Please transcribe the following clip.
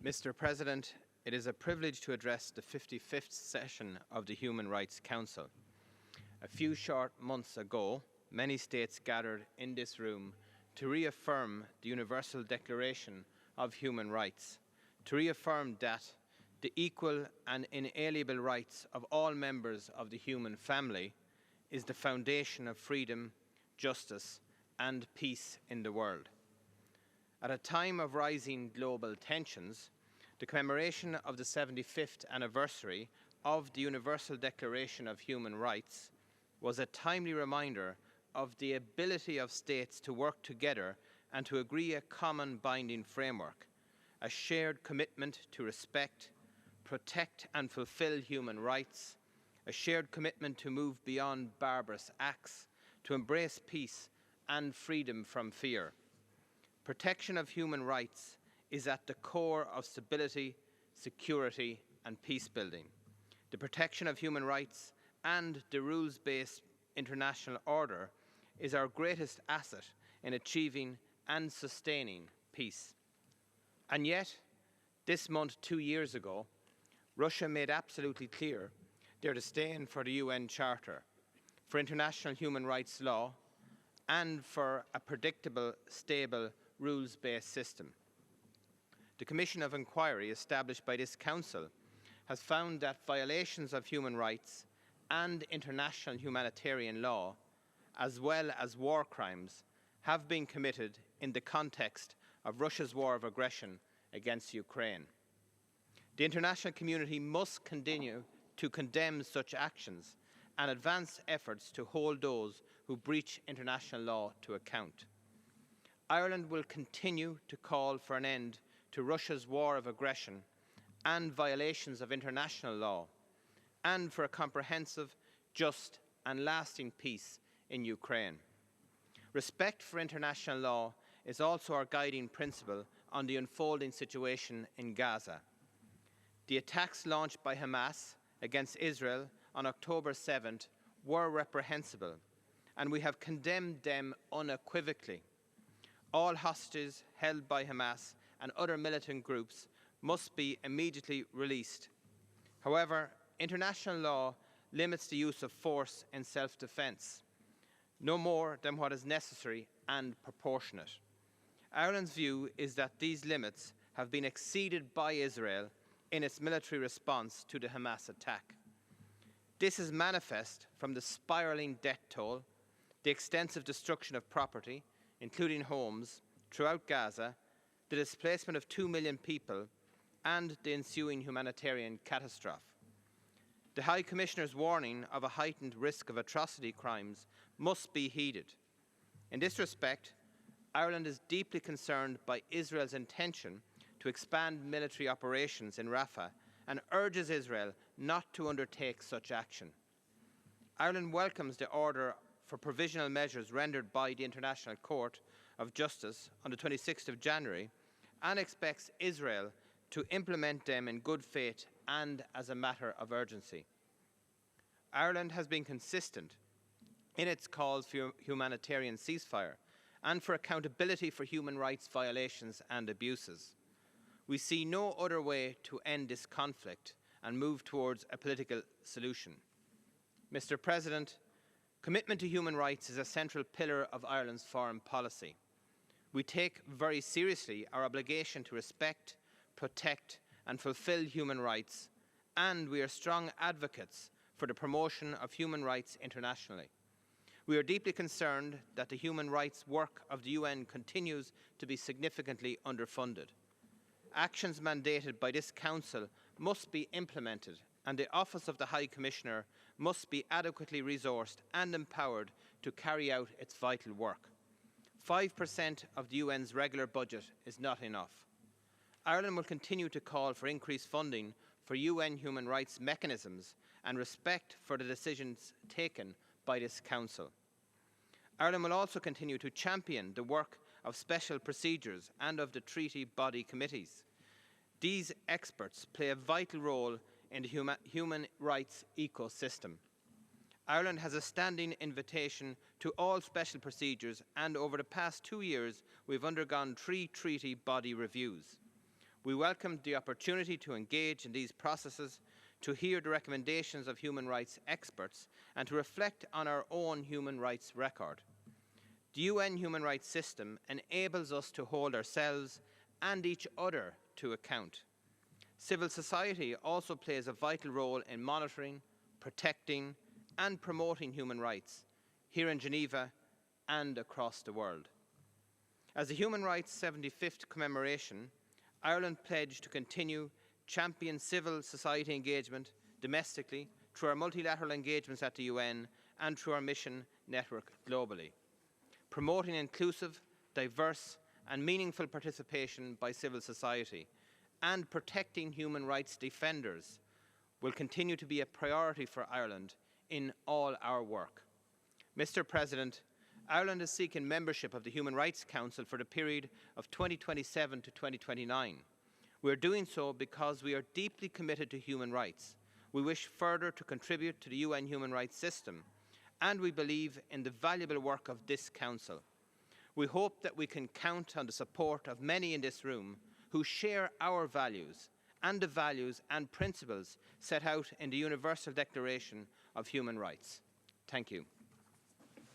Mr. President, it is a privilege to address the 55th session of the Human Rights Council. A few short months ago, many states gathered in this room to reaffirm the Universal Declaration of Human Rights, to reaffirm that the equal and inalienable rights of all members of the human family is the foundation of freedom, justice, and peace in the world. At a time of rising global tensions, the commemoration of the 75th anniversary of the Universal Declaration of Human Rights was a timely reminder of the ability of states to work together and to agree a common binding framework, a shared commitment to respect, protect and fulfill human rights, a shared commitment to move beyond barbarous acts, to embrace peace and freedom from fear. Protection of human rights is at the core of stability, security and peace building. The protection of human rights and the rules-based international order is our greatest asset in achieving and sustaining peace. And yet, this month 2 years ago, Russia made absolutely clear their disdain for the UN Charter, for international human rights law, and for a predictable, stable, rules-based system. The Commission of Inquiry established by this Council has found that violations of human rights and international humanitarian law, as well as war crimes, have been committed in the context of Russia's war of aggression against Ukraine. The international community must continue to condemn such actions and advance efforts to hold those who breach international law to account. Ireland will continue to call for an end to Russia's war of aggression and violations of international law, and for a comprehensive, just and lasting peace in Ukraine. Respect for international law is also our guiding principle on the unfolding situation in Gaza. The attacks launched by Hamas against Israel on October 7th were reprehensible, and we have condemned them unequivocally. All hostages held by Hamas and other militant groups must be immediately released. However, international law limits the use of force in self-defence, no more than what is necessary and proportionate. Ireland's view is that these limits have been exceeded by Israel in its military response to the Hamas attack. This is manifest from the spiralling death toll, the extensive destruction of property, including homes, throughout Gaza, the displacement of 2 million people, and the ensuing humanitarian catastrophe. The High Commissioner's warning of a heightened risk of atrocity crimes must be heeded. In this respect, Ireland is deeply concerned by Israel's intention to expand military operations in Rafah and urges Israel not to undertake such action. Ireland welcomes the order for provisional measures rendered by the International Court of Justice on the 26th of January and expects Israel to implement them in good faith and as a matter of urgency. Ireland has been consistent in its calls for humanitarian ceasefire and for accountability for human rights violations and abuses. We see no other way to end this conflict and move towards a political solution. Mr. President, commitment to human rights is a central pillar of Ireland's foreign policy. We take very seriously our obligation to respect, protect and fulfil human rights, and we are strong advocates for the promotion of human rights internationally. We are deeply concerned that the human rights work of the UN continues to be significantly underfunded. Actions mandated by this Council must be implemented, and the Office of the High Commissioner must be adequately resourced and empowered to carry out its vital work. 5% of the UN's regular budget is not enough. Ireland will continue to call for increased funding for UN human rights mechanisms and respect for the decisions taken by this Council. Ireland will also continue to champion the work of special procedures and of the treaty body committees. These experts play a vital role in the human rights ecosystem. Ireland has a standing invitation to all special procedures, and over the past 2 years we've undergone 3 treaty body reviews. We welcomed the opportunity to engage in these processes, to hear the recommendations of human rights experts, and to reflect on our own human rights record. The UN human rights system enables us to hold ourselves and each other to account. Civil society also plays a vital role in monitoring, protecting, and promoting human rights here in Geneva and across the world. As the Human Rights 75th commemoration, Ireland pledged to continue champion civil society engagement domestically through our multilateral engagements at the UN and through our mission network globally, promoting inclusive, diverse and meaningful participation by civil society and protecting human rights defenders will continue to be a priority for Ireland in all our work. Mr. President, Ireland is seeking membership of the Human Rights Council for the period of 2027 to 2029. We are doing so because we are deeply committed to human rights. We wish further to contribute to the UN human rights system, and we believe in the valuable work of this Council. We hope that we can count on the support of many in this room who share our values and the values and principles set out in the Universal Declaration of Human Rights. Thank you.